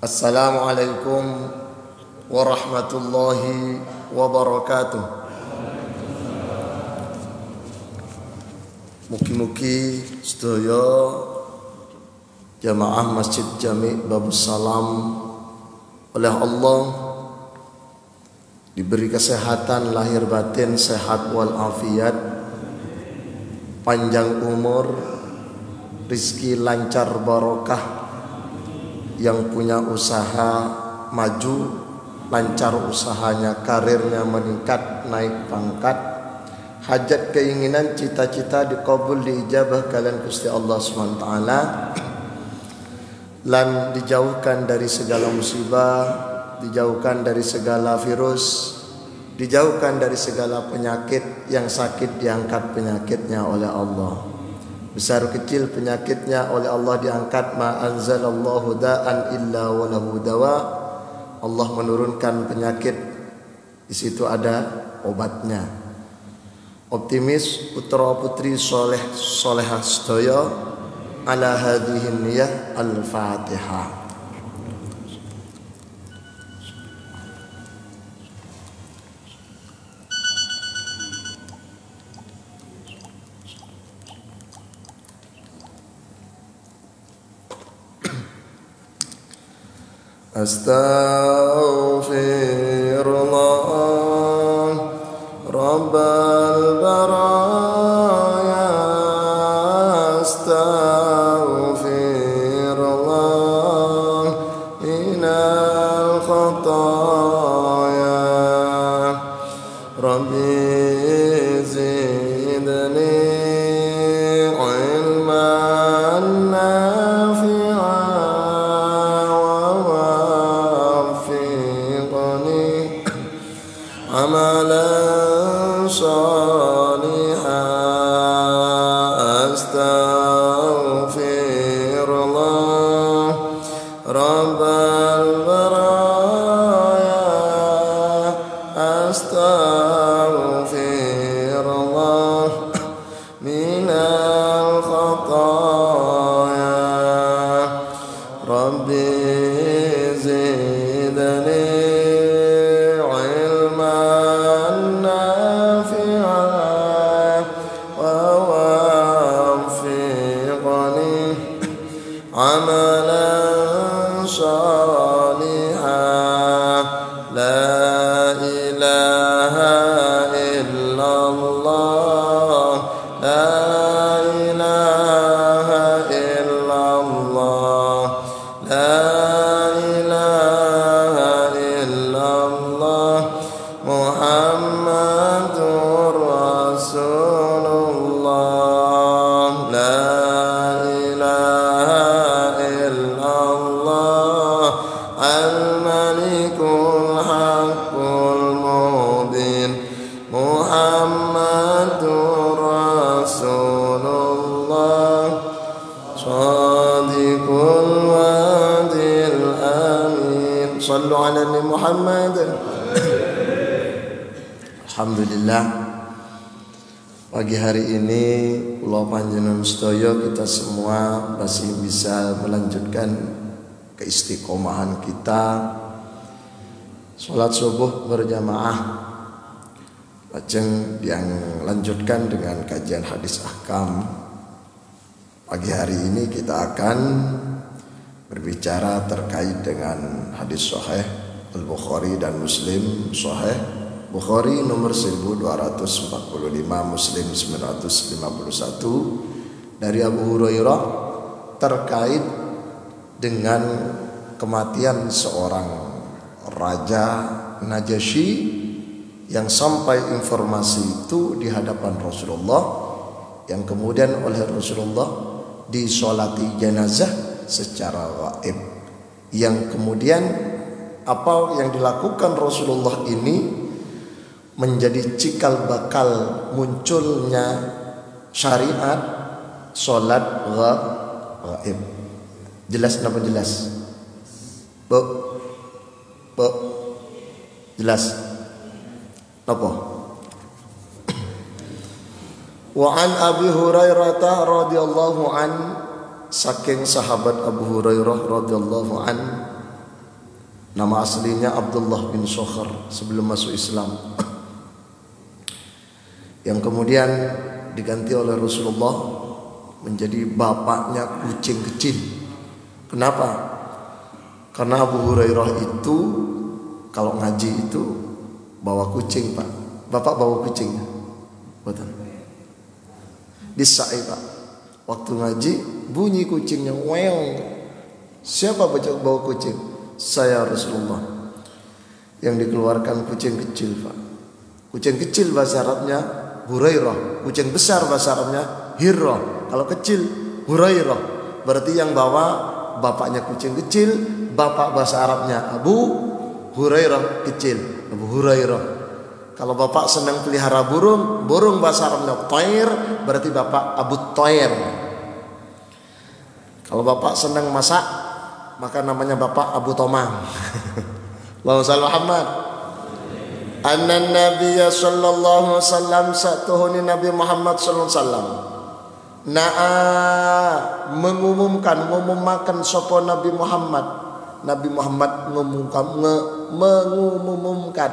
Assalamualaikum warahmatullahi wabarakatuh. Mugi-mugi sedaya jamaah Masjid Jami' Babus Salam oleh Allah diberi kesehatan lahir batin, sehat walafiat, panjang umur, rizki lancar barokah. Yang punya usaha maju, lancar usahanya, karirnya meningkat, naik pangkat, hajat keinginan cita-cita dikabul diijabah kalian Gusti Allah SWT, lan dijauhkan dari segala musibah, dijauhkan dari segala virus, dijauhkan dari segala penyakit. Yang sakit diangkat penyakitnya oleh Allah, besar kecil penyakitnya oleh Allah diangkat. Ma anzalallahu da'an illa walahu dawa. Allah menurunkan penyakit, di situ ada obatnya. Optimis putra putri soleh solehah sedaya ala hadhihi niyah al-Fatihah. Astaghfirullah Rabbal baraya, astaghfirullah minal khataya, Rabbi zidni ilman nafi'an amalan salihah. Astaghfirullah Rabbal baraya, astaghfirullah minal khataya, Rabbi zidni amalan salihah. La ilaha illallah, la ilaha illallah, la ilaha illallah, Muhammadur Rasulullah. La al-malikul haqqul mubin, Muhammadur Rasulullah, shadiqul wadil amin. Sallu ala Muhammad. Alhamdulillah, pagi hari ini kula panjenengan sedaya kita semua masih bisa melanjutkan keistiqomahan kita sholat subuh berjamaah, lajeng yang lanjutkan dengan kajian hadis ahkam. Pagi hari ini kita akan berbicara terkait dengan hadis sahih Al-Bukhari dan Muslim. Sahih Bukhari nomor 1245, Muslim 951, dari Abu Hurairah terkait dengan kematian seorang Raja Najasyi yang sampai informasi itu di hadapan Rasulullah, yang kemudian oleh Rasulullah disolati jenazah secara gaib, yang kemudian apa yang dilakukan Rasulullah ini menjadi cikal bakal munculnya syariat solat gaib. Jelas apa jelas? Bu, jelas apa? Wa an Abi Hurairah radhiyallahu an, saking sahabat Abu Hurairah radhiyallahu an, Nama aslinya Abdullah bin Sokhar sebelum masuk Islam. Yang kemudian diganti oleh Rasulullah menjadi bapaknya kucing kecil. Kenapa? Karena Abu Hurairah itu kalau ngaji itu bawa kucing, Pak. Bapak bawa kucing? Betul. Disai, Pak. Waktu ngaji bunyi kucingnya, weong. Siapa bawa kucing? Saya, Rasulullah. Yang dikeluarkan kucing kecil, Pak. Kucing kecil bahasa Arabnya Hurairah. Kucing besar bahasa Arabnya Hirrah. Kalau kecil Hurairah. Berarti yang bawa bapaknya kucing kecil, bapak bahasa Arabnya Abu Hurairah kecil, Abu Hurairah. Kalau bapak senang pelihara burung, burung bahasa Arabnya Thair, berarti bapak Abu Thair. Kalau bapak senang masak, maka namanya bapak Abu Tomang. Allahumma shalli Muhammad. Anna Nabiyya sallallahu alaihi wasallam satuhuni Nabi Muhammad sallallahu alaihi wasallam mengumumkan sopo Nabi Muhammad. Nabi Muhammad mengumumkan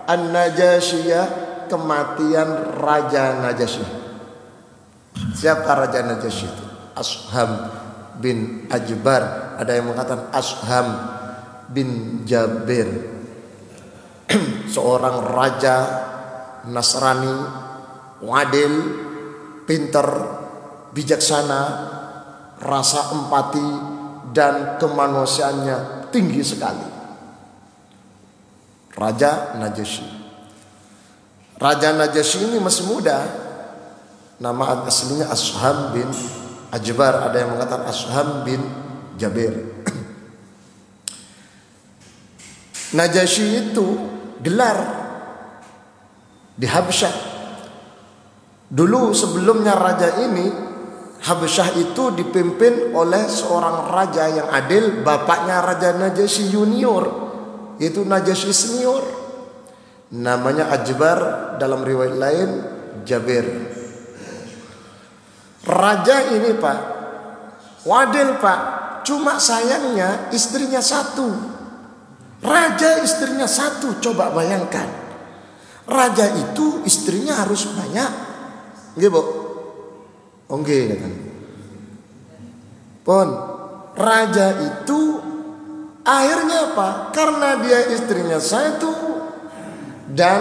An-Najasyiyah, kematian Raja Najasyi. Siapa Raja Najasyi itu? Asham bin Ajbar. Ada yang mengatakan Asham bin Jabir. Seorang raja Nasrani, adil, pinter, bijaksana, rasa empati dan kemanusiaannya tinggi sekali. Raja Najasyi. Raja Najasyi ini masih muda. Nama aslinya Asham bin Ajbar. Ada yang mengatakan Asham bin Jabir. Najasyi itu gelar di Habsyah. Dulu sebelumnya raja ini, Habsyah itu dipimpin oleh seorang raja yang adil, bapaknya Raja Najasyi junior, yaitu Najasyi senior. Namanya Ajbar, dalam riwayat lain Jabir. Raja ini, Pak, wadil, Pak, cuma sayangnya istrinya satu. Raja istrinya satu, coba bayangkan. Raja itu istrinya harus banyak. Nggih, Bu? Oh nggih, kan. Pon, raja itu akhirnya apa? Karena dia istrinya satu dan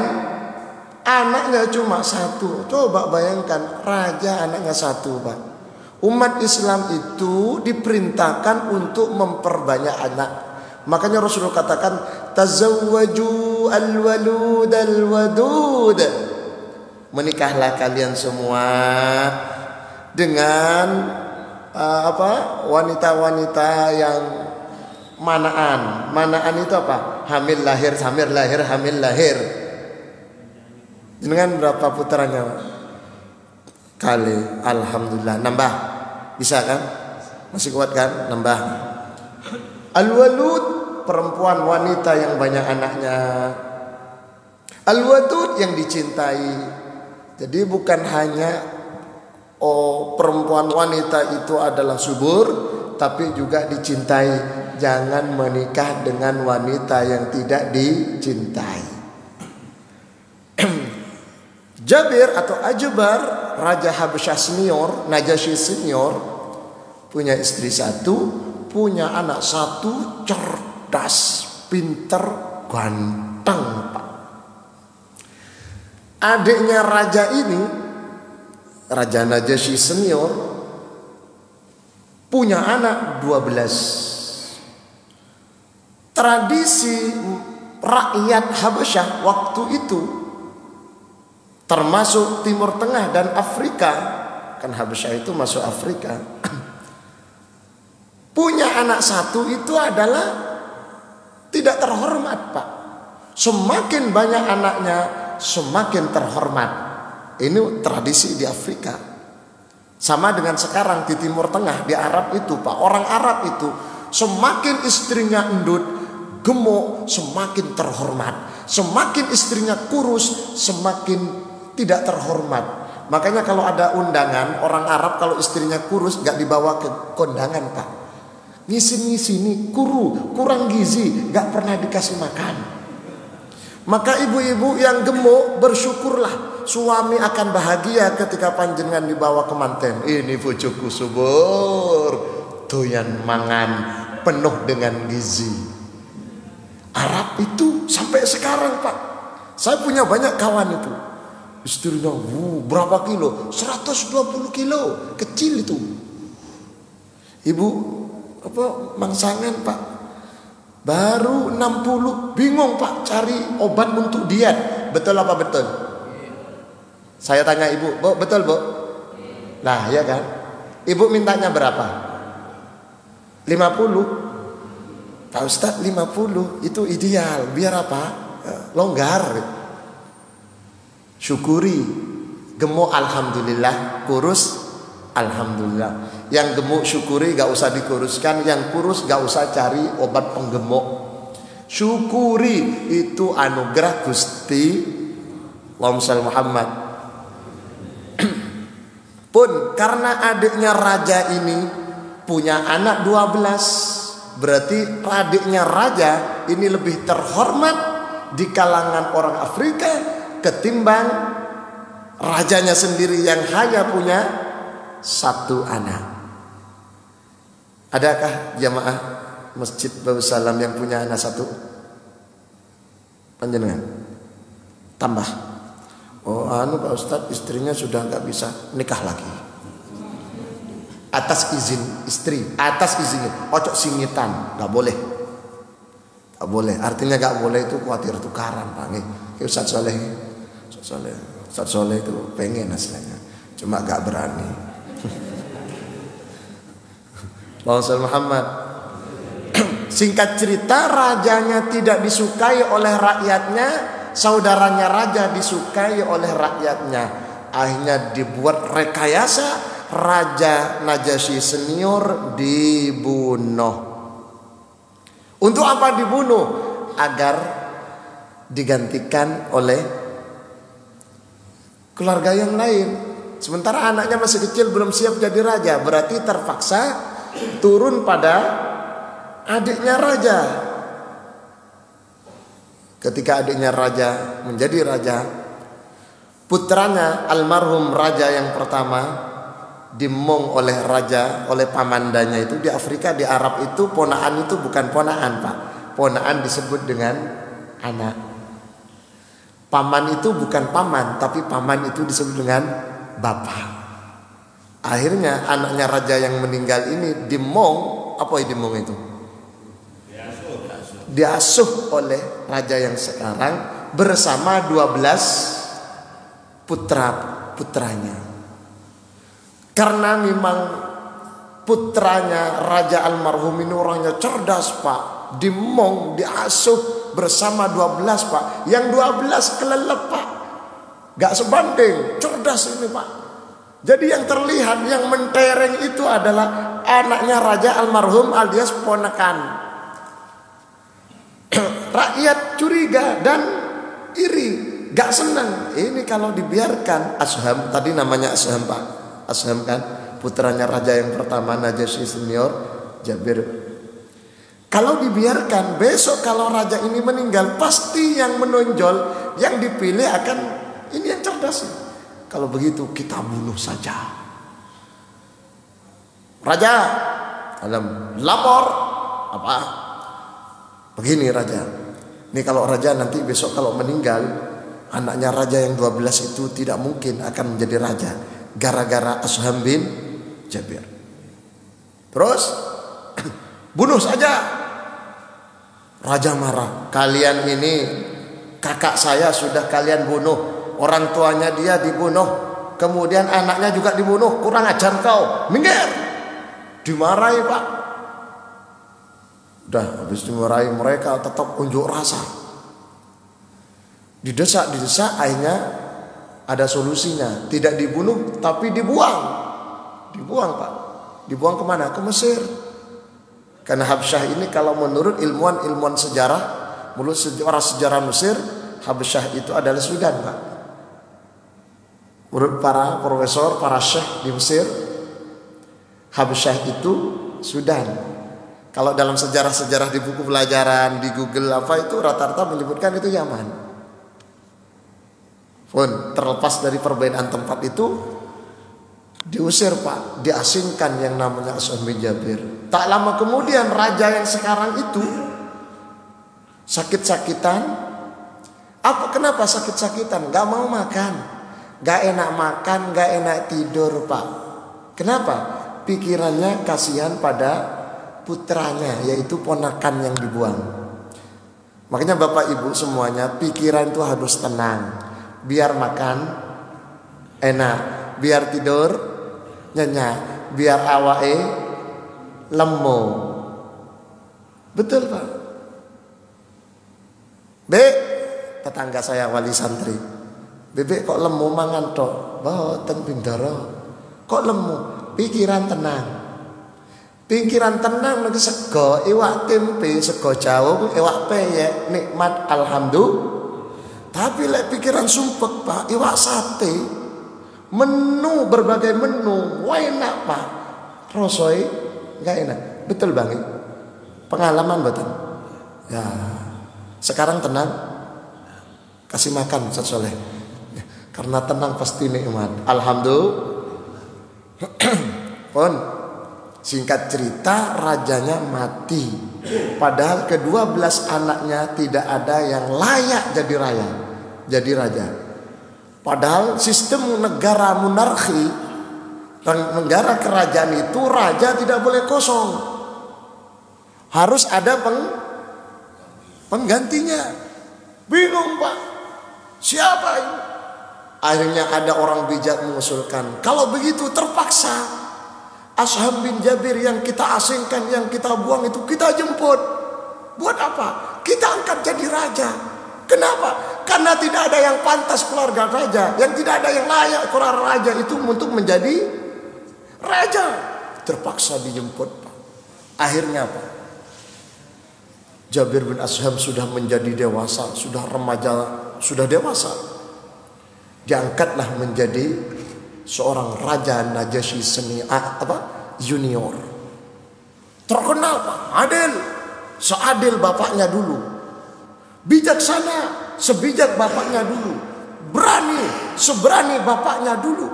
anaknya cuma satu. Coba bayangkan, raja anaknya satu, Pak. Umat Islam itu diperintahkan untuk memperbanyak anak. Makanya Rasulullah katakan, tazawwaju al-walud al-wadud. Menikahlah kalian semua dengan wanita-wanita yang manaan. Manaan itu apa? Hamil lahir, hamil lahir, hamil lahir. Dengan berapa putranya? Kali, alhamdulillah. Nambah, bisa kan? Masih kuat kan? Nambah. Al-walud, perempuan wanita yang banyak anaknya. Al-wadud, yang dicintai. Jadi bukan hanya perempuan wanita itu adalah subur, tapi juga dicintai. Jangan menikah dengan wanita yang tidak dicintai. Jabir atau Ajbar, Raja Habsyah senior, Najasyi senior, punya istri satu, punya anak satu, cerdas, pinter, ganteng, Pak. Adiknya raja ini, Raja Najasyi senior, punya anak 12. Tradisi rakyat Habsyah waktu itu, termasuk Timur Tengah dan Afrika, kan Habsyah itu masuk Afrika, punya anak satu itu adalah tidak terhormat, Pak. Semakin banyak anaknya, semakin terhormat. Ini tradisi di Afrika. Sama dengan sekarang di Timur Tengah, di Arab itu, Pak. Orang Arab itu semakin istrinya endut, gemuk, semakin terhormat. Semakin istrinya kurus, semakin tidak terhormat. Makanya kalau ada undangan, orang Arab kalau istrinya kurus gak dibawa ke kondangan, Pak. Ngisin-ngisini, kurang gizi, gak pernah dikasih makan. Maka ibu-ibu yang gemuk bersyukurlah, suami akan bahagia ketika panjenengan dibawa ke manten. Ini bojoku subur, doyan mangan, penuh dengan gizi. Arab itu sampai sekarang Pak, saya punya banyak kawan itu, istrinya berapa kilo, 120 kilo, kecil itu. Ibu mangsangan Pak, baru 60, bingung Pak cari obat untuk diet. Betul apa betul? Saya tanya ibu, Bu, betul Bu? Nah ya kan, ibu mintanya berapa? 50. Pak Ustadz 50 itu ideal, biar apa? Longgar. Syukuri, gemuk alhamdulillah, kurus alhamdulillah. Yang gemuk syukuri, gak usah dikuruskan. Yang kurus gak usah cari obat penggemuk. Syukuri, itu anugerah Gusti Allahumma shalli Muhammad. Pun karena adiknya raja ini punya anak 12, berarti adiknya raja ini lebih terhormat di kalangan orang Afrika ketimbang rajanya sendiri yang hanya punya 1 anak. Adakah jamaah Masjid Darussalam yang punya anak 1? Panjenengan? Tambah. Oh Pak Ustadz, istrinya sudah gak bisa nikah lagi. Atas izin istri, atas izinnya. Ojo singitan, gak boleh. Gak boleh, artinya gak boleh itu khawatir tukaran Pak. Ustadz Soleh itu pengen hasilnya, cuma gak berani. Allahumma Muhammad. Singkat cerita, rajanya tidak disukai oleh rakyatnya, saudaranya raja disukai oleh rakyatnya. Akhirnya dibuat rekayasa, Raja Najasyi senior dibunuh. Untuk apa dibunuh? Agar digantikan oleh keluarga yang lain. Sementara anaknya masih kecil, belum siap jadi raja. Berarti terpaksa turun pada adiknya raja. Ketika adiknya raja menjadi raja, putranya almarhum raja yang pertama dimong oleh raja, oleh pamandanya itu di Afrika, di Arab itu ponaan itu bukan ponaan Pak. Ponaan disebut dengan anak. Paman itu bukan paman, tapi paman itu disebut dengan bapak. Akhirnya anaknya raja yang meninggal ini dimong, apa dimong itu? Diasuh oleh raja yang sekarang bersama 12 putranya. Karena memang putranya raja almarhum ini orangnya cerdas Pak, dimong, diasuh bersama 12 Pak. Yang 12 kelelep Pak, gak sebanding, cerdas ini Pak. Jadi yang terlihat, yang mentereng itu adalah anaknya raja almarhum alias ponakan. Rakyat curiga dan iri, gak senang. Ini kalau dibiarkan, Asham, tadi namanya Asham Pak, Asham kan, putranya raja yang pertama Najasyi senior Jabir. Kalau dibiarkan, besok kalau raja ini meninggal, pasti yang menonjol, yang dipilih akan ini yang cerdas. Kalau begitu kita bunuh saja. Raja, lapor apa? Begini raja. Ini kalau raja nanti besok kalau meninggal, anaknya raja yang 12 itu tidak mungkin akan menjadi raja. Gara-gara Asham bin Jabir. Terus bunuh saja. Raja marah. Kalian ini kakak saya sudah kalian bunuh, orang tuanya dia dibunuh, kemudian anaknya juga dibunuh. Kurang ajar kau, minggir. Dimarahi Pak. Udah habis dimarahi, mereka tetap unjuk rasa. Didesak akhirnya ada solusinya, tidak dibunuh tapi dibuang Pak. Dibuang kemana? Ke Mesir. Karena Habsyah ini kalau menurut ilmuwan sejarah, menurut sejarah Mesir, Habsyah itu adalah Sudan Pak. Menurut para profesor, para syekh di Mesir, Habsyah itu Sudan. Kalau dalam sejarah-sejarah di buku pelajaran, di Google apa itu rata-rata menyebutkan itu Yaman. Pun terlepas dari perbedaan tempat itu, diusir Pak, diasingkan yang namanya Ash'ab bin Jabir. Tak lama kemudian raja yang sekarang itu sakit-sakitan. Kenapa sakit-sakitan? Gak mau makan, gak enak makan, gak enak tidur Pak. Kenapa? Pikirannya kasihan pada putranya, yaitu ponakan yang dibuang. Makanya Bapak Ibu semuanya, pikiran itu harus tenang. Biar makan enak, biar tidur nyenyak, biar awake lemo. Betul Pak. Tetangga saya wali santri, Bebek kok lemu mangan tok? Boten Bindara. Kok lemu? Pikiran tenang. Pikiran tenang lagi sego iwak tempe, sego jawung, iwak peyek, nikmat alhamdulillah. Tapi lek pikiran sumpek Pak, iwak sate, menu berbagai menu, wah enak Pak. Rasoi enggak enak. Betul Bang? Pengalaman betul. Ya. Sekarang tenang. Kasih makan Ustaz Soleh. Karena tenang pasti nikmat. Alhamdulillah. Pun singkat cerita, rajanya mati. Padahal ke-12 anaknya tidak ada yang layak jadi raja. Padahal sistem negara monarki, negara kerajaan itu raja tidak boleh kosong. Harus ada penggantinya. Bingung Pak, siapa ini? Akhirnya ada orang bijak mengusulkan, kalau begitu terpaksa Ash'ab bin Jabir yang kita asingkan, yang kita buang itu kita jemput. Buat apa? Kita angkat jadi raja. Kenapa? Karena tidak ada yang pantas keluarga raja, yang tidak ada yang layak keluarga raja itu untuk menjadi raja. Terpaksa dijemput Pak. Akhirnya Pak, Jabir bin Ash'ab sudah menjadi dewasa, sudah remaja, sudah dewasa. Diangkatlah menjadi seorang raja Najasyi junior. Terkenal Pak, adil, seadil bapaknya dulu. Bijaksana, sebijak bapaknya dulu. Berani, seberani bapaknya dulu.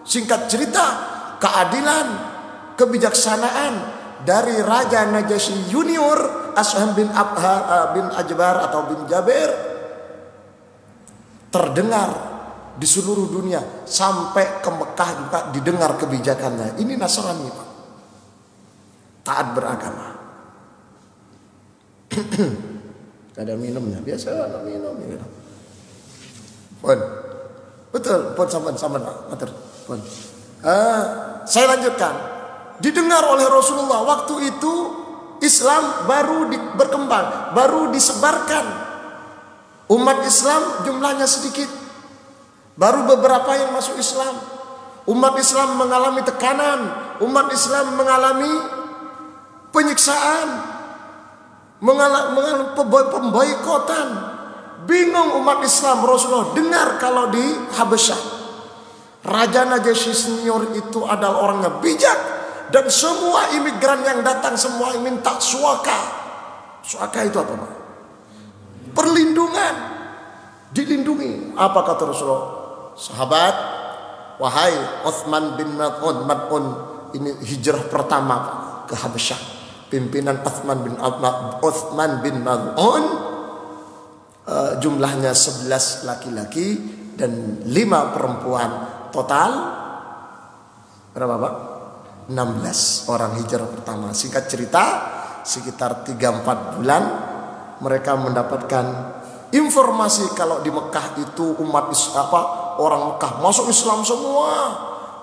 Singkat cerita, keadilan, kebijaksanaan dari Raja Najasyi Junior Ash'ab bin Ajbar atau bin Jabir terdengar di seluruh dunia, sampai ke Mekah juga didengar kebijakannya. Ini Nasrani Pak, taat beragama. Ada minumnya, biasa ada minum. Pun betul, pun sama Pak. Pun saya lanjutkan. Didengar oleh Rasulullah waktu itu Islam baru berkembang, baru disebarkan. Umat Islam jumlahnya sedikit, baru beberapa yang masuk Islam. Umat Islam mengalami tekanan, umat Islam mengalami penyiksaan, mengalami pemboikotan. Bingung umat Islam. Rasulullah dengar kalau di Habasyah Raja Najasyi senior itu adalah orangnya bijak, dan semua imigran yang datang semua minta suaka. Suaka itu apa Pak? Perlindungan, dilindungi. Apa kata Rasulullah? Sahabat, wahai Uthman bin Mad'un, ini hijrah pertama Pak, ke Habasyah. Pimpinan Uthman bin Mad'un, jumlahnya 11 laki-laki dan 5 perempuan. Total berapa Pak? 16 orang hijrah pertama. Singkat cerita, sekitar 3-4 bulan mereka mendapatkan informasi kalau di Mekah itu orang Mekah masuk Islam semua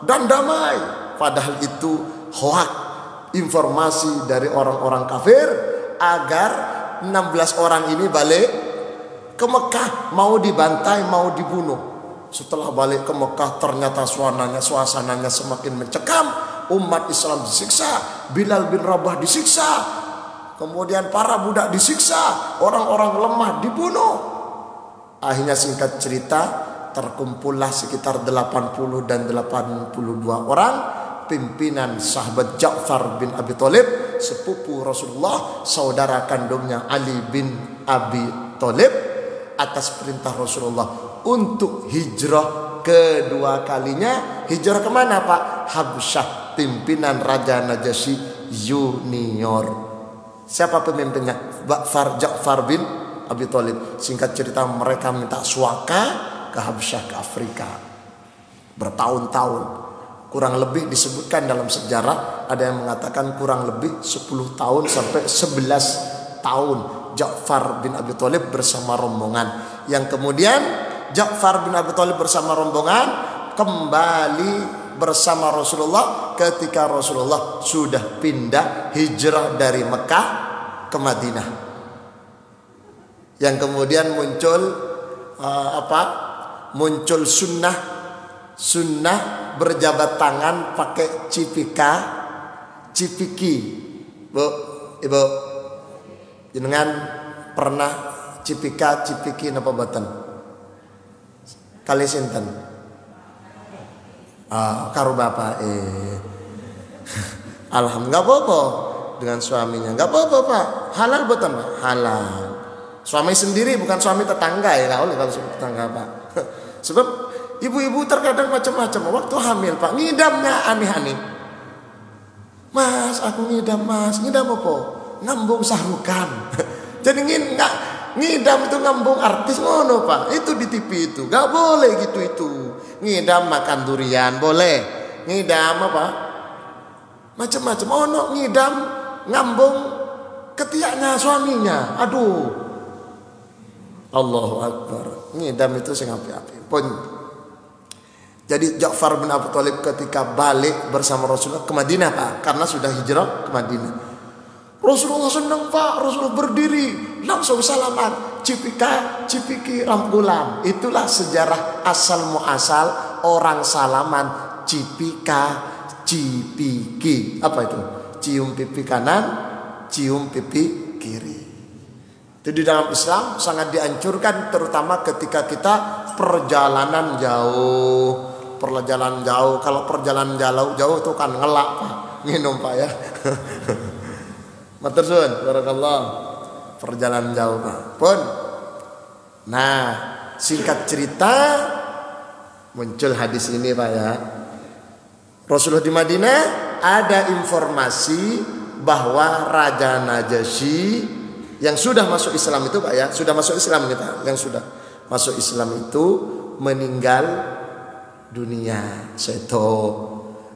dan damai. Padahal itu hoak, informasi dari orang-orang kafir agar 16 orang ini balik ke Mekah, mau dibantai, mau dibunuh. Setelah balik ke Mekah ternyata suasananya semakin mencekam. Umat Islam disiksa, Bilal bin Rabah disiksa, kemudian para budak disiksa, orang-orang lemah dibunuh. Akhirnya singkat cerita, terkumpullah sekitar 80 dan 82 orang pimpinan sahabat Ja'far bin Abi Thalib, sepupu Rasulullah, saudara kandungnya Ali bin Abi Thalib, atas perintah Rasulullah untuk hijrah kedua kalinya. Hijrah kemana Pak? Habsyah, pimpinan Raja Najasyi Junior. Siapa pemimpinnya? Ja'far bin Abi Thalib. Singkat cerita, mereka minta suaka ke Habsyah, ke Afrika, bertahun-tahun. Kurang lebih disebutkan dalam sejarah, ada yang mengatakan kurang lebih 10 tahun sampai 11 tahun Ja'far bin Abi Thalib bersama rombongan. Yang kemudian Ja'far bin Abi Thalib bersama rombongan kembali bersama Rasulullah ketika Rasulullah sudah pindah hijrah dari Mekah ke Madinah. Yang kemudian muncul muncul sunnah berjabat tangan pakai cipiki. Bu, Ibu, jenengan pernah cipiki napa boten? Kali sinten? Karo bapak alhamdulillah, nggak apa-apa dengan suaminya, nggak apa-apa Pak, halal boten Pak? Halal. Suami sendiri, bukan suami tetangga ya, nggak boleh kalau suami tetangga Pak. Sebab ibu-ibu terkadang macam-macam waktu hamil Pak, ngidamnya aneh-aneh. Mas, aku ngidam Mas, ngidam apa? Ngambung Sahrukan. Jadi ngidam itu ngambung artis ngono Pak. Itu di TV itu, nggak boleh gitu itu. Ngidam makan durian boleh, ngidam apa? Macam-macam. Ono ngidam ngambung ketiaknya suaminya. Aduh. Allahu Akbar. Ngidam itu sing api-api. Pun. Jadi Ja'far bin Abi Thalib ketika balik bersama Rasulullah ke Madinah Pak, karena sudah hijrah ke Madinah. Rasulullah senang Pak, Rasulullah berdiri langsung salaman, cipiki rambulan. Itulah sejarah asal muasal orang salaman cipiki. Apa itu? Cium pipi kanan, cium pipi kiri. Itu di dalam Islam sangat dianjurkan, terutama ketika kita perjalanan jauh. Kalau perjalanan jauh itu kan ngelak Pak, minum Pak ya. Matur suwun, barakallah. Perjalanan jauh Pak. Pun. Nah, singkat cerita muncul hadis ini Pak ya. Rasulullah di Madinah ada informasi bahwa Raja Najasyi yang sudah masuk Islam itu Pak ya, sudah masuk Islam ini Pak, yang sudah masuk Islam itu meninggal dunia. Seto.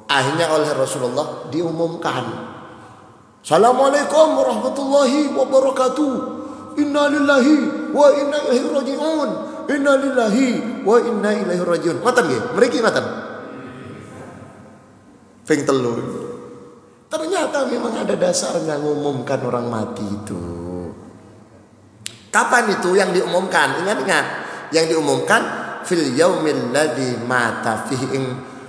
Akhirnya oleh Rasulullah diumumkan, Assalamualaikum warahmatullahi wabarakatuh. Inna lillahi wa inna ilaihi raji'un. Inna lillahi wa inna ilaihi raji'un. Matan nggih? Mriki matan. Ping telu. Ternyata memang ada dasarnya ngumumkan orang mati itu. Kapan itu yang diumumkan? Ingat-ingat. Yang diumumkan fil yaumil ladzi mata fihi,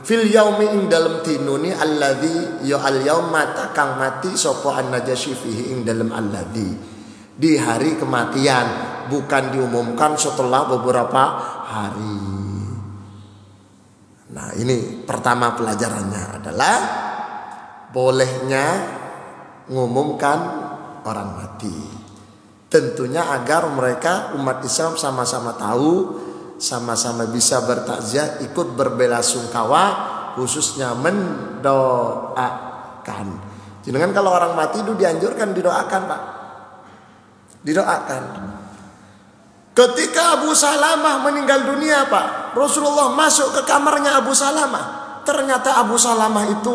fil yaumi ing dalem dinuni alladzi ya al yaum mata kang mati sapa an-Najasyi fihi ing dalem alladzi, di hari kematian, bukan diumumkan setelah beberapa hari. Nah, ini pertama pelajarannya adalah bolehnya ngumumkan orang mati. Tentunya agar mereka umat Islam sama-sama tahu, sama-sama bisa bertakziah, ikut berbelasungkawa, khususnya mendoakan. Jangan kalau orang mati itu dianjurkan didoakan Pak, didoakan. Ketika Abu Salamah meninggal dunia Pak, Rasulullah masuk ke kamarnya Abu Salamah. Ternyata Abu Salamah itu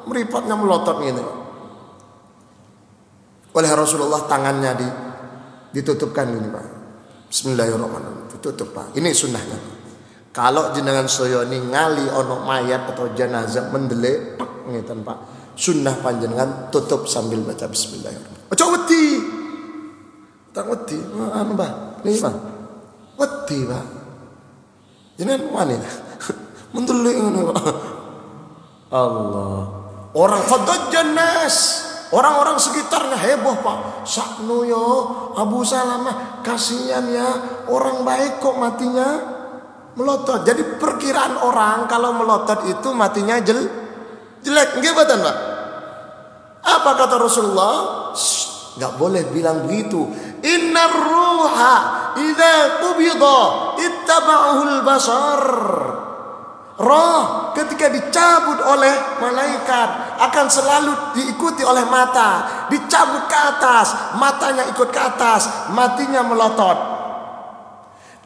meripatnya melotot gitu. Oleh Rasulullah tangannya ditutupkan ini Pak. Bismillahirrahmanirrahim. Tutup Pak. Ini sunnahnya. Kalau jenengan saya ningali ono mayat atau jenazah mendelek ngeten Pak. Sunnah panjenengan tutup sambil baca bismillahirrahmanirrahim. Ojo wedi. Tak wedi. Anu Pak. Niki Pak. Wedi Pak. Jenengan wani. Mendelek ngono Pak. Allah. Orang fadajjan nas. Orang-orang sekitarnya heboh Pak. Sakno yo Abu Salamah, kasihan ya, orang baik kok matinya melotot. Jadi perkiraan orang kalau melotot itu matinya Jelek, nggih mboten, Pak? Apa kata Rasulullah? Nggak boleh bilang begitu. Innar ruha idza qubida ittaba'ahul basar. Roh ketika dicabut oleh malaikat akan selalu diikuti oleh mata. Dicabut ke atas, matanya ikut ke atas, matinya melotot.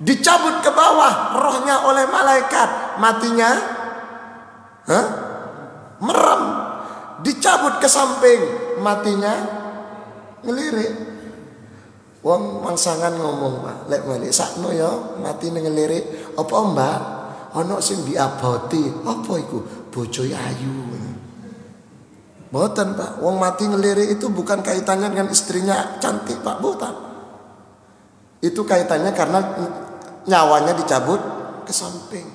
Dicabut ke bawah, rohnya oleh malaikat, matinya merem. Dicabut ke samping, matinya ngelirik. Wong mangsangan ngomong, Pak, lek balik sakno ya mati ngelirik. Apa Mbak? Ana sing diaboti. Apa iku? Bojo ayu. Mboten, Pak. Wong mati ngelirik itu bukan kaitannya dengan istrinya cantik, Pak. Mboten. Itu kaitannya karena nyawanya dicabut ke samping.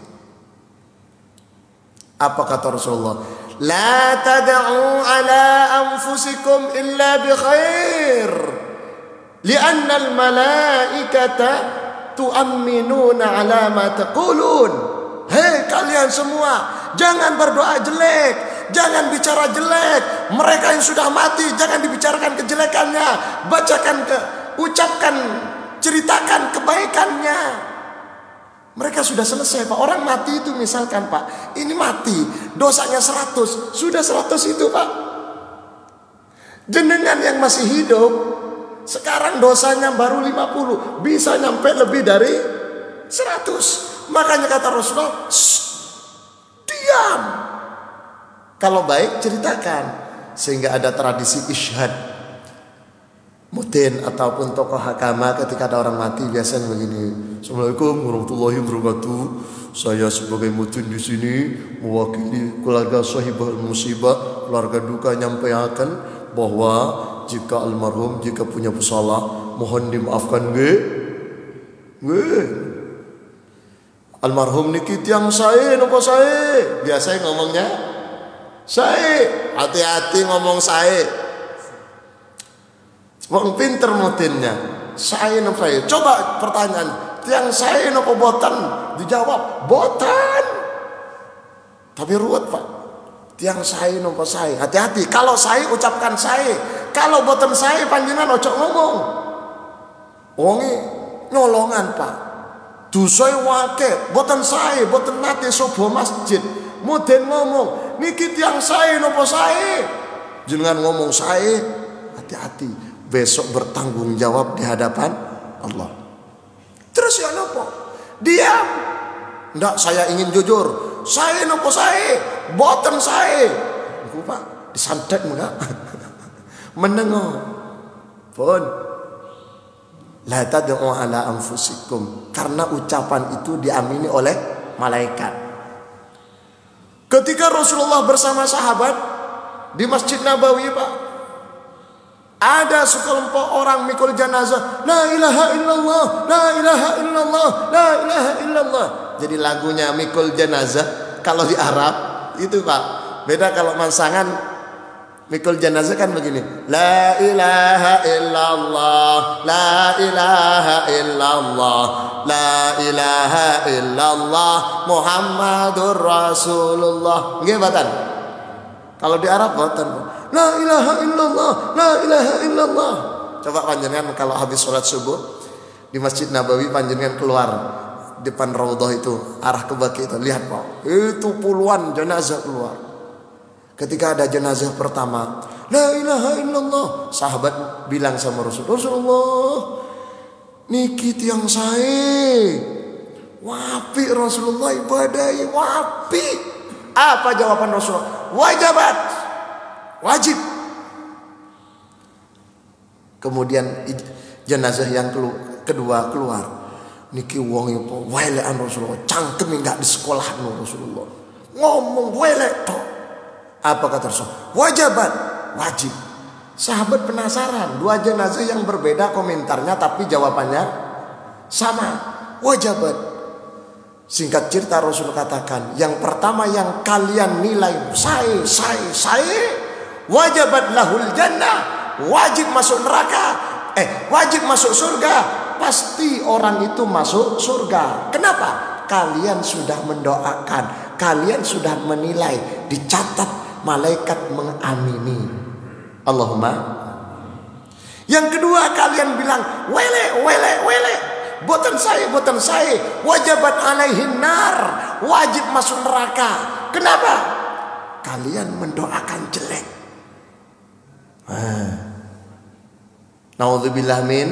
Apa kata Rasulullah? La tad'u ala anfusikum illa bi khair. Li'anna al-malaikata tu'amminuna ala ma taqulun. Hei kalian semua, jangan berdoa jelek, jangan bicara jelek. Mereka yang sudah mati jangan dibicarakan kejelekannya, ucapkan, ceritakan kebaikannya. Mereka sudah selesai, Pak. Orang mati itu misalkan, Pak, ini mati, dosanya 100, sudah 100 itu, Pak. Jenengan yang masih hidup, sekarang dosanya baru 50, bisa nyampe lebih dari 100. Makanya kata Rasulullah, diam. Kalau baik ceritakan. Sehingga ada tradisi isyhad. Mudin ataupun tokoh agama ketika ada orang mati biasanya begini. Assalamualaikum warahmatullahi wabarakatuh. Saya sebagai mudin di sini mewakili keluarga sahibah musibah, keluarga duka nyampaikan bahwa jika almarhum jika punya salah mohon dimaafkan nggih. Almarhum niki tiang sae napa sae? Biasa ngomongnya sae. Hati-hati ngomong sae. Wong pinter mudinnya. Sae napa sae? Coba pertanyaan, tiang sae napa boten? Dijawab, boten. Tapi ruwet, Pak. Tiang sae napa sae? Hati-hati. Kalau sae ucapkan sae. Kalau boten sae panjenengan ojo ngomong. Wonge nyolongan, Pak. Dusai wake, boten sae, boten nate sobo masjid. Mudin ngomong, niki tiang sae nopo sae? Jangan ngomong sae, hati-hati. Besok bertanggung jawab di hadapan Allah. Terus ya nopo? Diam. Ndak, saya ingin jujur. Sae nopo sae? Boten sae. Iku, Pak, disantet enggak? Menengok. Pun la tad'u ala anfusikum, karena ucapan itu diamini oleh malaikat. Ketika Rasulullah bersama sahabat di Masjid Nabawi, Pak, ada sekelompok orang mikul jenazah, la ilaha illallah, la ilaha illallah, la ilaha illallah. Jadi lagunya mikul jenazah kalau di Arab itu, Pak. Beda kalau mansangan. Mikul jenazah kan begini, la ilaha illallah, la ilaha illallah, la ilaha illallah, Muhammadur Rasulullah. Nggih mboten? Kalau di Arab mboten. La ilaha illallah, la ilaha illallah. Coba panjenengan kalau habis sholat subuh di Masjid Nabawi, panjenengan keluar depan raudhah itu arah ke Baqi itu, lihat, Pak, itu puluhan jenazah keluar. Ketika ada jenazah pertama, la ilaha illallah, sahabat bilang sama Rasulullah, niki tiang sae. Wapi Rasulullah ibadai, wapi. Apa jawaban Rasulullah? Wajibat, wajib. Kemudian jenazah yang kedua keluar, niki wong iku welekan Rasulullah, cangkem enggak di sekolah Rasulullah. Ngomong welek tok. Apa kata Rasul? Wajibat, wajib. Sahabat penasaran, dua jenazah yang berbeda komentarnya tapi jawabannya sama. Wajibat. Singkat cerita Rasul katakan, yang pertama yang kalian nilai sae, wajibat lahul jannah, wajib masuk neraka, wajib masuk surga. Pasti orang itu masuk surga. Kenapa? Kalian sudah mendoakan, kalian sudah menilai, dicatat malaikat mengamini. Allahumma. Yang kedua, kalian bilang wele, boten saya, wajibat alaihin nar, wajib masuk neraka. Kenapa? Kalian mendoakan jelek. Naudzubillah min.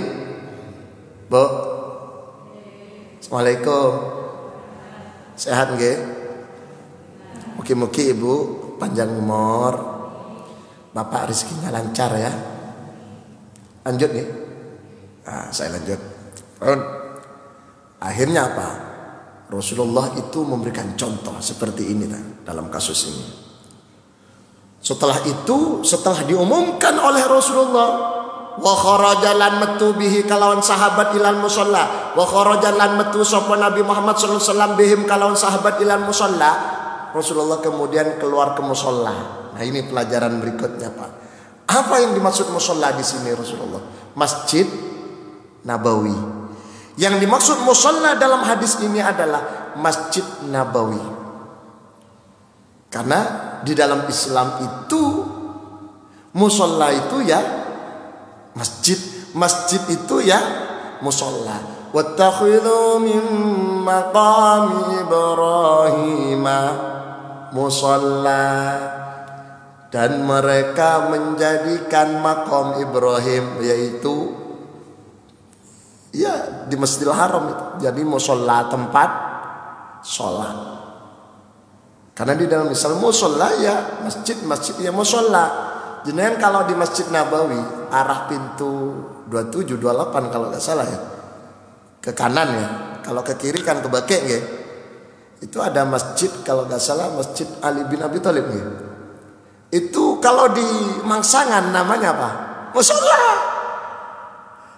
Bu, assalamualaikum. Sehat nggih? Mugi-mugi ibu panjang umur, bapak rezekinya lancar ya. Lanjut nih. Saya lanjut. Akhirnya apa? Rasulullah itu memberikan contoh seperti ini dalam kasus ini. Setelah itu, setelah diumumkan oleh Rasulullah, wa kharajalan metu bihi kalawan sahabat ilal musalla, wa kharajalan metu sapa Nabi Muhammad sallallahu alaihi wasallam bihim kalawan sahabat ilal musalla. Rasulullah kemudian keluar ke musalla. Nah, ini pelajaran berikutnya, Pak. Apa yang dimaksud musalla di sini Rasulullah? Masjid Nabawi. Yang dimaksud musalla dalam hadis ini adalah Masjid Nabawi. Karena di dalam Islam itu musalla itu ya masjid, masjid itu ya musalla. Wattakhidhu min maqami Ibrahim musalla, dan mereka menjadikan makom Ibrahim, yaitu ya di Masjidil Haram itu jadi musalla, tempat sholat. Karena di dalam Islam musalla ya masjid, masjid ya musalla. Jenengan kalau di Masjid Nabawi arah pintu 27, 28 kalau nggak salah ya, ke kanan ya. Kalau ke kiri kan ke Baqi ya. Itu ada masjid kalau nggak salah Masjid Ali bin Abi Thalib ya. Itu kalau di Mangsangan namanya apa? Musalla.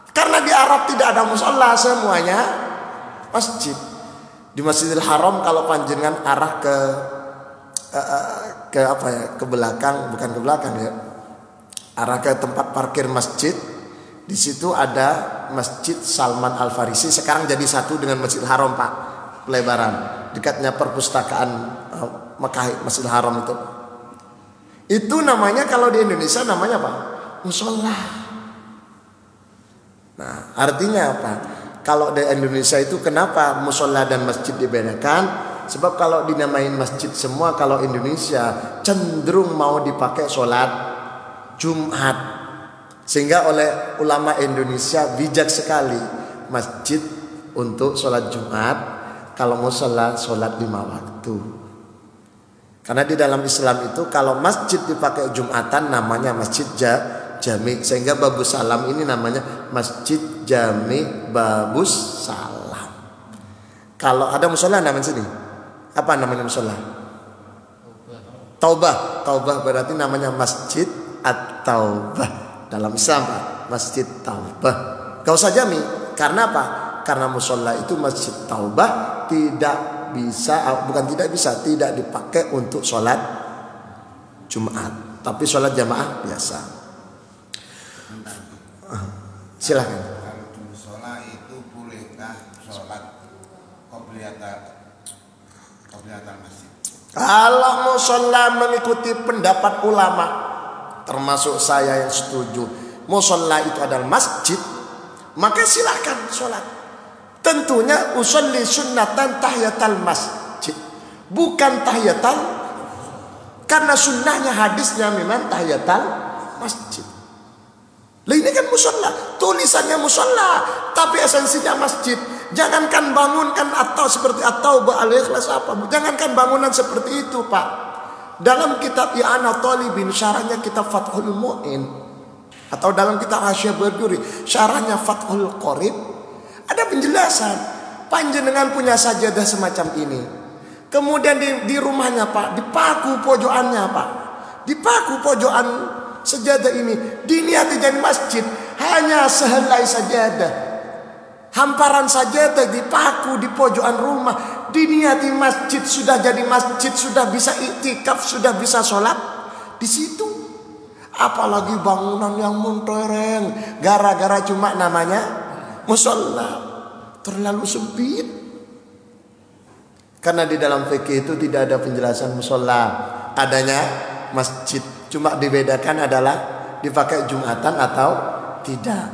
Karena di Arab tidak ada musalla, semuanya masjid. Di Masjidil Haram kalau panjenengan arah ke apa ya? Ke belakang, bukan ke belakang ya. Arah ke tempat parkir masjid. Di situ ada Masjid Salman Al Farisi, sekarang jadi satu dengan Masjidil Haram, Pak. Pelebaran dekatnya perpustakaan Mekah, Masjidil Haram itu. Itu namanya kalau di Indonesia namanya apa? Musholla. Nah, artinya apa? Kalau di Indonesia itu kenapa musholla dan masjid dibedakan? Sebab kalau dinamain masjid semua kalau Indonesia cenderung mau dipakai sholat Jumat. Sehingga oleh ulama Indonesia bijak sekali masjid untuk sholat Jumat, kalau musholla sholat 5 waktu. Karena di dalam Islam itu kalau masjid dipakai Jumatan namanya masjid jami. Sehingga Babus Salam ini namanya Masjid Jami Babus Salam. Kalau ada musholla namanya sini, apa namanya musholla? Taubah. Taubah berarti namanya Masjid At-Taubah. Dalam Islam Masjid Taubah. Gak usah jami. Karena apa? Karena musholla itu Masjid Taubah tidak bisa, bukan tidak bisa, tidak dipakai untuk sholat Jumat, tapi sholat jamaah biasa. Silakan. Kalau di mushola itu bolehkah sholat qobliyatan masjid? Kalau mushola mengikuti pendapat ulama, termasuk saya yang setuju, mushola itu adalah masjid, maka silakan sholat. Tentunya usolli sunnatan tahiyatal masjid, bukan tahiyatal, karena sunnahnya hadisnya memang tahiyatal masjid. Lah ini kan mushola, tulisannya mushola, tapi esensinya masjid. Jangankan bangunkan atau seperti atau al-ikhlas apa, jangankan bangunan seperti itu, Pak. Dalam kitab I'anah Talibin, syarahnya kitab Fathul Mu'in, atau dalam kitab Hasyah Berduri, syarahnya Fathul Qorib, ada penjelasan. Panjenengan punya sajadah semacam ini, kemudian di rumahnya, Pak, dipaku pojokannya, Pak, dipaku pojokan sajadah ini, diniati jadi masjid, hanya sehelai sajadah, hamparan sajadah dipaku di pojokan rumah, diniati masjid, sudah jadi masjid, sudah bisa iktikaf, sudah bisa sholat di situ. Apalagi bangunan yang mentereng, gara-gara cuma namanya musholla, terlalu sempit. Karena di dalam fikih itu tidak ada penjelasan musholla, adanya masjid. Cuma dibedakan adalah dipakai Jumatan atau tidak.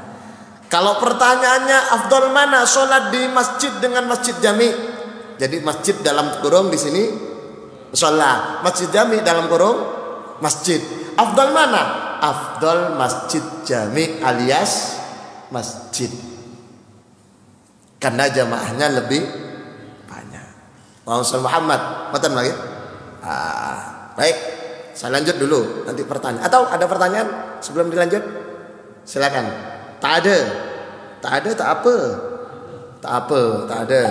Kalau pertanyaannya afdal mana, sholat di masjid dengan masjid jami. Jadi masjid dalam kurung di sini sholat, masjid jami dalam kurung masjid. Afdal mana? Afdal masjid jami alias masjid. Karena jamaahnya lebih banyak. Muhammad, matan lagi. Baik, saya lanjut dulu. Nanti pertanyaan. Atau ada pertanyaan sebelum dilanjut? Silakan. Tak ada, tak apa. Tak ada.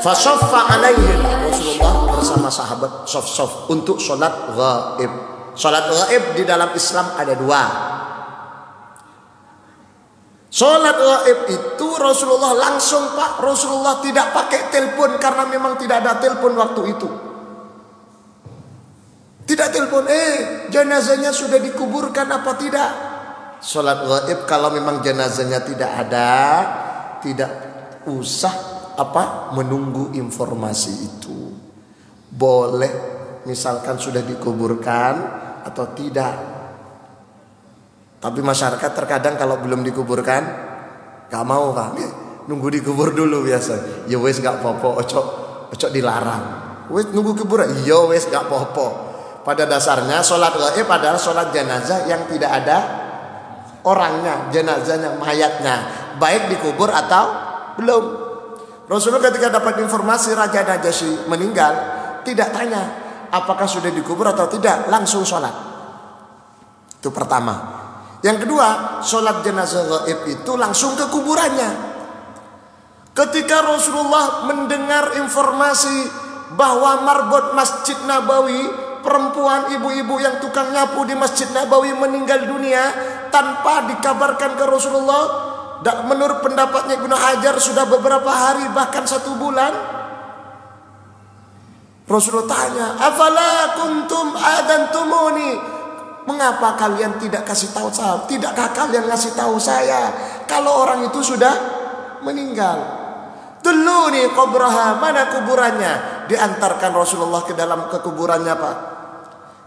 Fasoffa alaihim, Rasulullah bersama sahabat sof untuk sholat ghaib. Sholat ghaib di dalam Islam ada dua. Sholat ghaib itu Rasulullah langsung Pak. Rasulullah tidak pakai telepon karena memang tidak ada telepon waktu itu. Tidak telepon, jenazahnya sudah dikuburkan apa tidak? Sholat ghaib kalau memang jenazahnya tidak ada, tidak usah menunggu informasi itu. Boleh misalkan sudah dikuburkan atau tidak. Tapi masyarakat terkadang kalau belum dikuburkan gak mau Pak, nunggu dikubur dulu biasa. Ya wes gak apa-apa, ojo dilarang. Wes nunggu kuburan, ya wes gak apa-apa. Pada dasarnya sholat ghaib adalah sholat jenazah yang tidak ada orangnya, jenazahnya, mayatnya, baik dikubur atau belum. Rasulullah ketika dapat informasi Raja Najasyi meninggal, tidak tanya apakah sudah dikubur atau tidak, langsung sholat. Itu pertama. Yang kedua, sholat jenazah ghaib itu langsung ke kuburannya. Ketika Rasulullah mendengar informasi bahwa marbot Masjid Nabawi, perempuan ibu-ibu yang tukang nyapu di Masjid Nabawi meninggal dunia tanpa dikabarkan ke Rasulullah, menurut pendapatnya Ibnu Hajar sudah beberapa hari bahkan 1 bulan. Rasulullah tanya, afala kuntum adantumuni, mengapa kalian tidak kasih tahu saya? Tidakkah kalian ngasih tahu saya kalau orang itu sudah meninggal? Dulu nih kubraha, mana kuburannya? Diantarkan Rasulullah ke dalam kuburannya Pak.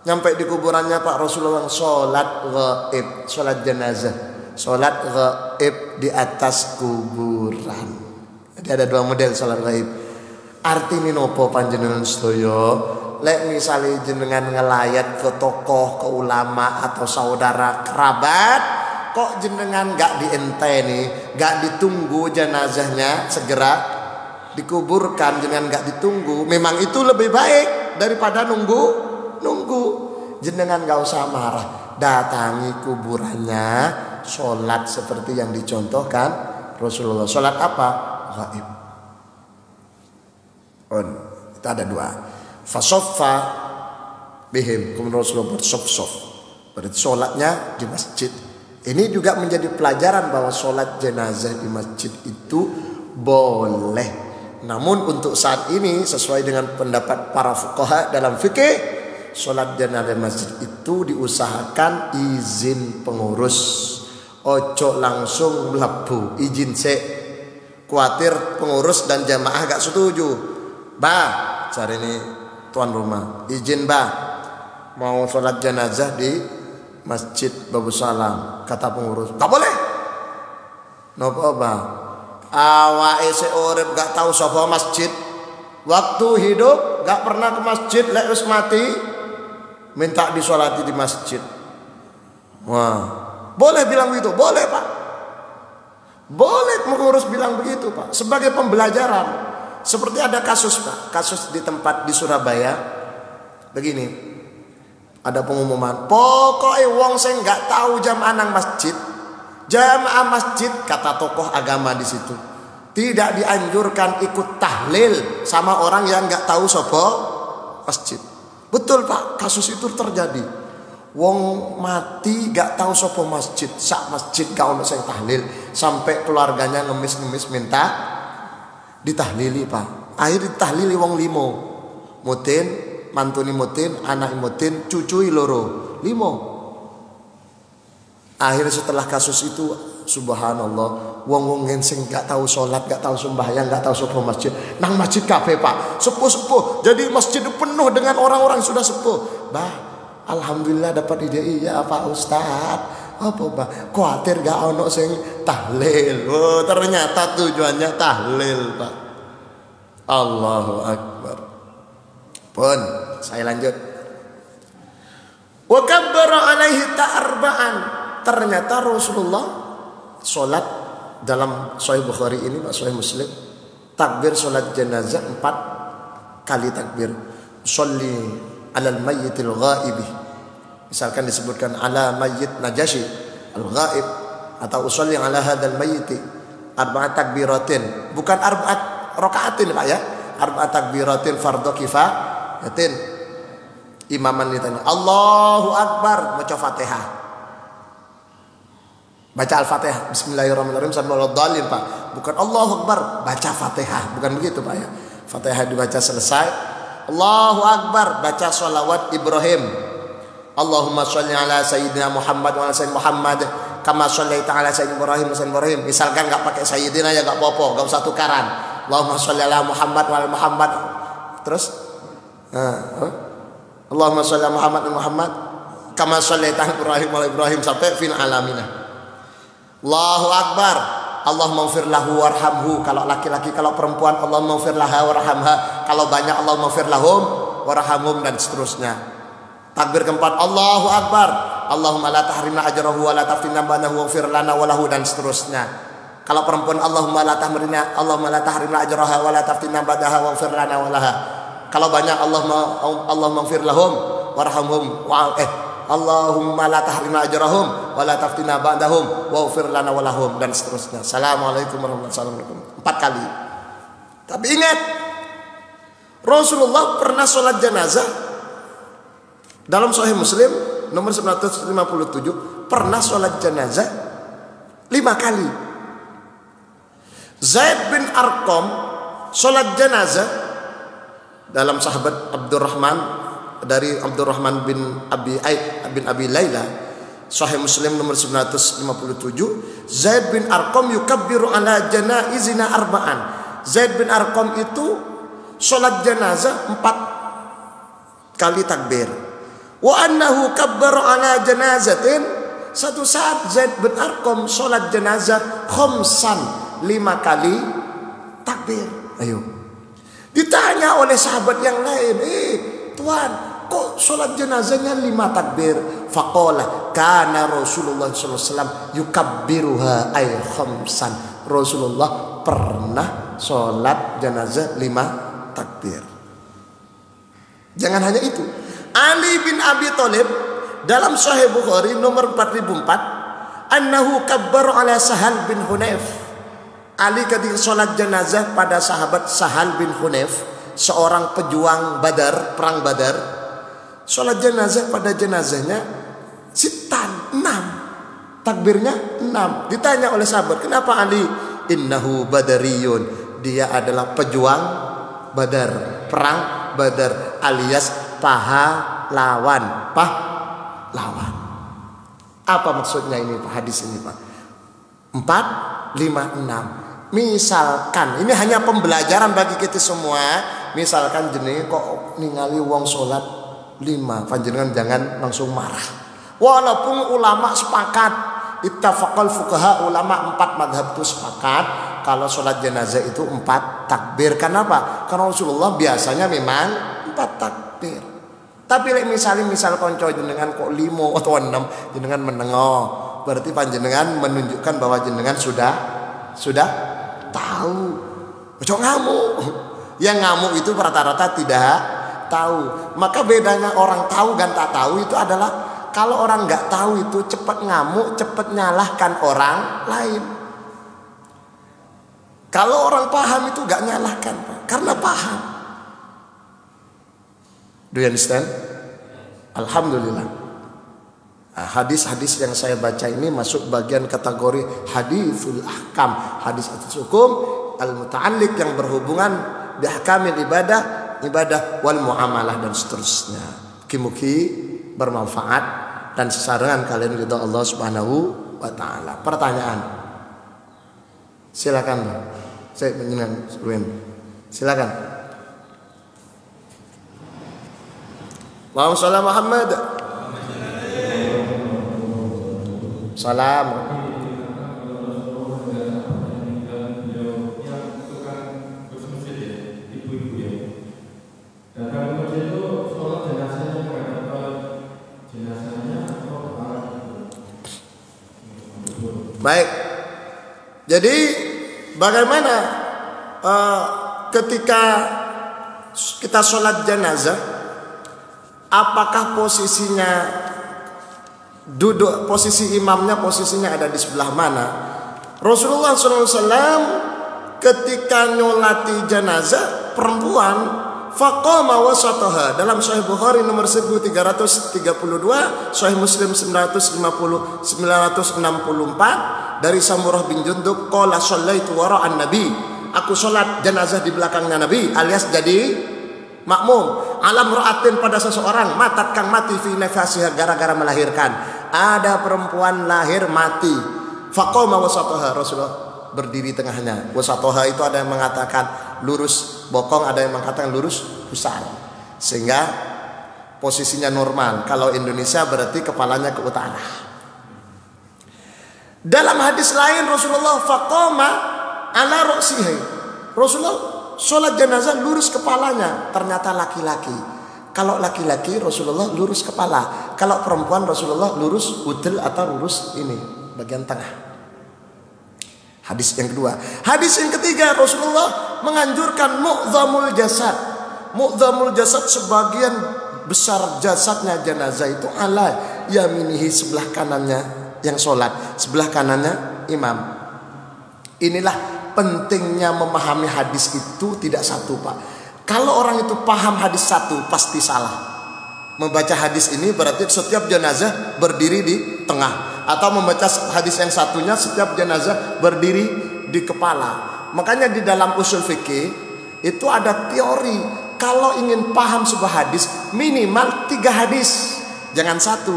Nyampe di kuburannya Pak, Rasulullah sholat ghaib, sholat jenazah, sholat ghaib di atas kuburan. Jadi ada 2 model sholat ghaib. Artine nopo panjenengan sedaya? Lek misalnya jenengan ngelayat ke tokoh, ke ulama atau saudara kerabat, kok jenengan gak dienteni, gak ditunggu jenazahnya segera dikuburkan, jenengan gak ditunggu, memang itu lebih baik daripada nunggu. Jenengan gak usah marah, datangi kuburannya, sholat seperti yang dicontohkan Rasulullah. Sholat apa? Ghaib. Itu ada 2. Fasoffa bihim, kemudian Rasulullah bersof-sof, berarti sholatnya di masjid. Ini juga menjadi pelajaran bahwa sholat jenazah di masjid itu boleh. Namun untuk saat ini sesuai dengan pendapat para fuqaha dalam fikih, sholat jenazah di masjid itu diusahakan izin pengurus. Ojo langsung mlebu, izin sik. Kuatir pengurus dan jamaah gak setuju. Bah, cari ini tuan rumah, izin bah, mau sholat jenazah di Masjid Babu Salam. Kata pengurus, gak boleh. Nopo bah, awake sik urip gak tahu sapa masjid. Waktu hidup gak pernah ke masjid, lek wis mati minta disolati di masjid. Wah, boleh bilang begitu? Boleh Pak. Boleh pengurus bilang begitu Pak, sebagai pembelajaran. Seperti ada kasus Pak, kasus di tempat di Surabaya. Begini, ada pengumuman, pokoknya wong sing nggak tahu jamaah nang masjid, jamaah masjid kata tokoh agama di situ tidak dianjurkan ikut tahlil sama orang yang nggak tahu sopo masjid. Betul Pak, kasus itu terjadi. Wong mati gak tahu sopo masjid, sak masjid gak ono sing tahlil, sampai keluarganya ngemis-ngemis minta ditahlili Pak. Akhir ditahlili wong 5. Mutin, mantuni mutin, anak mutin, cucui loro, 5. Akhir setelah kasus itu, subhanallah, wong-wong sing gak tahu sholat, gak tahu sembahyang, gak tahu sopo masjid, nang masjid kabeh Pak, sepuh-sepuh. Jadi masjid itu penuh dengan orang-orang sudah sepuh. Bah, Alhamdulillah dapat ide iya Pak Ustad. Apa Pak? Kuatir gak ono sing tahlil. Oh, ternyata tujuannya tahlil Pak. Allahu Akbar. Pun saya lanjut. Wa kabbara alaihi ta'arba'an. Ternyata Rasulullah sholat dalam Sahih Bukhari ini, Sahih Muslim, takbir sholat jenazah 4 kali takbir. Sholli alal mayyitil ghaibi. Misalkan disebutkan ala mayyit Najasyi al-ghaib, atau usolli ala hadzal mayyiti arba'at takbiratin, bukan arba'at rakaatin Pak ya, arba'at takbiratin fardhu kifayatin. Imaman ditanya Allahu Akbar, baca Fatihah, baca Al-Fatihah, Bismillahirrahmanirrahim sampai Ad-Dallin Pak, bukan Allahu Akbar baca Fatihah, bukan begitu Pak ya. Fatihah dibaca selesai, Allahu Akbar, baca sholawat Ibrahim, Allahumma sholli ala sayyidina Muhammad wa ala sayyidina Muhammad kama shollaita ala sayyidina Ibrahim wa sayyidina Ibrahim. Misalkan enggak pakai sayyidina ya enggak apa-apa, enggak usah tukaran. Allahumma sholli ala Muhammad wa ala Muhammad. Terus Allahumma sholli ala Muhammad wa Muhammad kama shollaita ala Ibrahim wa ala Ibrahim sampai fil alamina. Allahu Akbar. Allahumma ighfir lahu warhamhu. Kalau laki-laki, kalau perempuan Allahumma ighfir laha warhamha. Kalau banyak Allahumma ighfir lahum warhamhum, dan seterusnya. Takbir keempat Allahu Akbar. Allahumma la tahrimna ajrahu wa la taftinna ba'dahu waghfir lana wa lahu, dan seterusnya. Kalau perempuan Allahumma la tahrimna ajraha wa la taftinna ba'daha waghfir lana wa laha. Kalau banyak Allahumma ighfir lahum warhamhum Allahumma la tahrimna ajrahum wa la taftinna ba'dahum waghfir lana wa lahum, dan seterusnya. Assalamualaikum warahmatullahi wabarakatuh. 4 kali. Tapi ingat, Rasulullah pernah sholat jenazah dalam Sahih Muslim nomor 957, pernah sholat jenazah 5 kali. Zaid bin Arqam sholat jenazah dalam sahabat Abdurrahman, dari Abdurrahman bin Abi Laila, Sahih Muslim nomor 957, Zaid bin Arqam yukabbiru ala janaizina arba'an. Zaid bin Arqam itu sholat jenazah 4 kali takbir. Wa annahu kabbara ala janazatin. Satu saat Zaid bin Arqam sholat jenazah khamsan, 5 kali takbir. Ayo, ditanya oleh sahabat yang lain, Tuan, kok sholat jenazahnya 5 takbir? Faqala kana Rasulullah sallallahu alaihi wasallam yukabbiruha ay khamsan. Rasulullah pernah sholat jenazah 5 takbir. Jangan hanya itu, Ali bin Abi Thalib dalam Sahih Bukhari nomor 4004, annahu kabbara ala Sahal bin Hunayf. Ali ketika sholat jenazah pada sahabat Sahal bin Hunayf, seorang pejuang Badar, perang Badar, sholat jenazah pada jenazahnya sitan 6, takbirnya 6. Ditanya oleh sahabat, kenapa Ali? Innahu badariyun, dia adalah pejuang Badar, perang Badar, alias pahlawan. Apa maksudnya ini Pak, hadis ini Pak? 4, 5, 6. Misalkan ini hanya pembelajaran bagi kita semua. Misalkan jenenge kok ningali wong salat 5, panjenengan jangan langsung marah. Walaupun ulama sepakat, ittafaqal fuqaha, ulama 4 mazhab itu sepakat kalau salat jenazah itu 4 takbir. Kenapa? Karena Rasulullah biasanya memang 4 takbir. Tapi misal konco jenengan kok 5 atau 6, jenengan menengok, berarti panjenengan menunjukkan bahwa jenengan sudah tahu. Ojo ngamuk. Yang ngamuk itu rata-rata tidak tahu. Maka bedanya orang tahu dan tak tahu itu adalah kalau orang nggak tahu itu cepat ngamuk, cepat nyalahkan orang lain. Kalau orang paham itu nggak nyalahkan, Pak, karena paham. Do you understand? Alhamdulillah. Hadis-hadis yang saya baca ini masuk bagian kategori hadisul ahkam, hadis hukum al-muta'alliq yang berhubungan bi ahkamil ibadah wal muamalah dan seterusnya. Mugi-mugi bermanfaat dan sesarengan kalian ridha Allah Subhanahu wa taala. Pertanyaan. Silakan. Saya menyenang silakan. Allahumma shalli Muhammad. Salam. Baik. Jadi bagaimana ketika kita sholat jenazah, apakah posisinya duduk, posisi imamnya posisinya ada di sebelah mana? Rasulullah SAW ketika nyolati jenazah perempuan, faqama wasataha, dalam Sahih Bukhari nomor 1332, Sahih Muslim 964 dari Samurah bin Jundub, qala shallaitu wara'an nabi, aku sholat jenazah di belakangnya Nabi, alias jadi makmum. Alam ra'atin, pada seseorang, matat kang mati fi nafasiha, gara-gara melahirkan. Ada perempuan lahir mati. Faqama wasataha, Rasulullah berdiri tengahnya. Wasataha itu ada yang mengatakan lurus bokong, ada yang mengatakan lurus pusar, sehingga posisinya normal. Kalau Indonesia berarti kepalanya ke utara. Dalam hadis lain Rasulullah faqama ala ra'sihi, Rasulullah sholat jenazah lurus kepalanya. Ternyata laki-laki. Kalau laki-laki Rasulullah lurus kepala, kalau perempuan Rasulullah lurus udel atau lurus ini bagian tengah. Hadis yang kedua. Hadis yang ketiga, Rasulullah menganjurkan mu'dhamul jasad. Mu'dhamul jasad, sebagian besar jasadnya jenazah itu ala yaminihi, sebelah kanannya yang sholat, sebelah kanannya imam. Inilah pentingnya memahami hadis itu tidak satu, Pak. Kalau orang itu paham hadis satu pasti salah. Membaca hadis ini berarti setiap jenazah berdiri di tengah, atau membaca hadis yang satunya setiap jenazah berdiri di kepala. Makanya di dalam usul fikih itu ada teori, kalau ingin paham sebuah hadis minimal 3 hadis, jangan satu.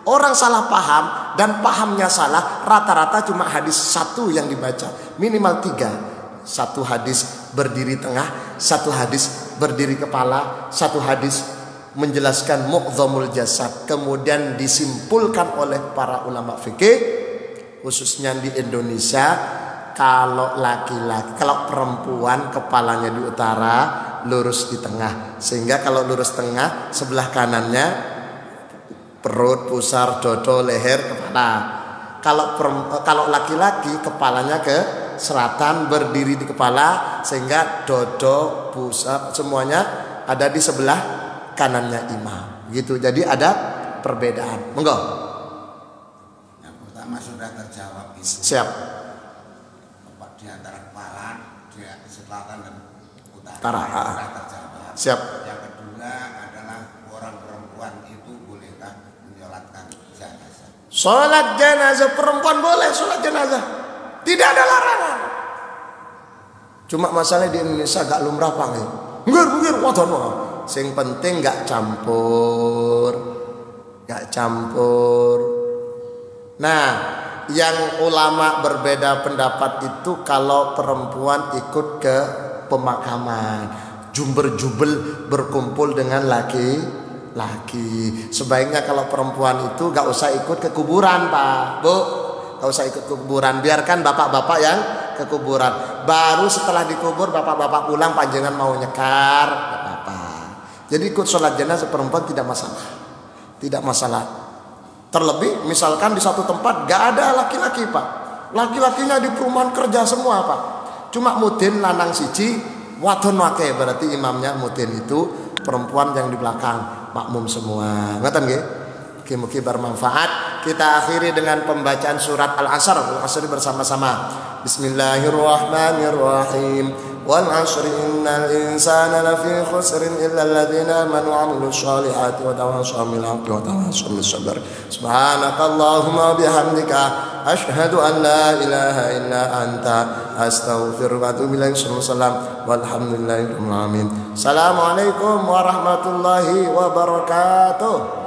Orang salah paham dan pahamnya salah, rata-rata cuma hadis 1 yang dibaca, minimal 3. 1 hadis berdiri tengah, 1 hadis berdiri kepala, 1 hadis menjelaskan mu'dhamul jasad. Kemudian disimpulkan oleh para ulama fikih, khususnya di Indonesia, kalau laki-laki, kalau perempuan kepalanya di utara, lurus di tengah. Sehingga kalau lurus tengah, sebelah kanannya perut, pusar, dodo, leher, kepala. Kalau laki-laki kepalanya ke selatan, berdiri di kepala, sehingga dodo, pusar semuanya ada di sebelah kanannya imam. Gitu. Jadi ada perbedaan. Monggo. Yang pertama sudah terjawab itu. Siap. Di antara kepala, di selatan dan utara. Sudah terjawab. Siap. Yang kedua adalah orang perempuan itu bolehkah menyolatkan jenazah? Sholat jenazah perempuan boleh sholat jenazah. Tidak ada larangan. Cuma masalahnya di Indonesia gak lumrah panggil. Ngir wadon. Sing penting gak campur. Nah, yang ulama berbeda pendapat itu kalau perempuan ikut ke pemakaman, jumber-jubel berkumpul dengan laki-laki. Sebaiknya kalau perempuan itu gak usah ikut ke kuburan, Pak, Bu. Gak usah ikut ke kuburan, biarkan bapak-bapak yang ke kuburan. Baru setelah dikubur bapak-bapak pulang, panjenengan mau nyekar, gak apa-apa. Jadi ikut sholat jenazah perempuan tidak masalah. Tidak masalah. Terlebih misalkan di satu tempat gak ada laki-laki, Pak. Laki-lakinya di perumahan kerja semua, Pak. Cuma mudin lanang siji, wadon wake, berarti imamnya mudin itu, perempuan yang di belakang makmum semua. Ngeten nggih? Mugi-mugi bermanfaat. Kita akhiri dengan pembacaan surat Al-Asr. Al-Asr bersama-sama. Bismillahirrahmanirrahim. Wal 'ashri innal insana lafi khusrin illa alladziina aamanu wa 'amilus shalihati wa tawassaw bil haqqi wa tawassaw bis sabr. Subhanakallahumma wa bihamdika asyhadu an la ilaha illa anta astaghfiruka wa atubu ilaik. Walhamdulillahirabbil alamin. Assalamualaikum warahmatullahi wabarakatuh.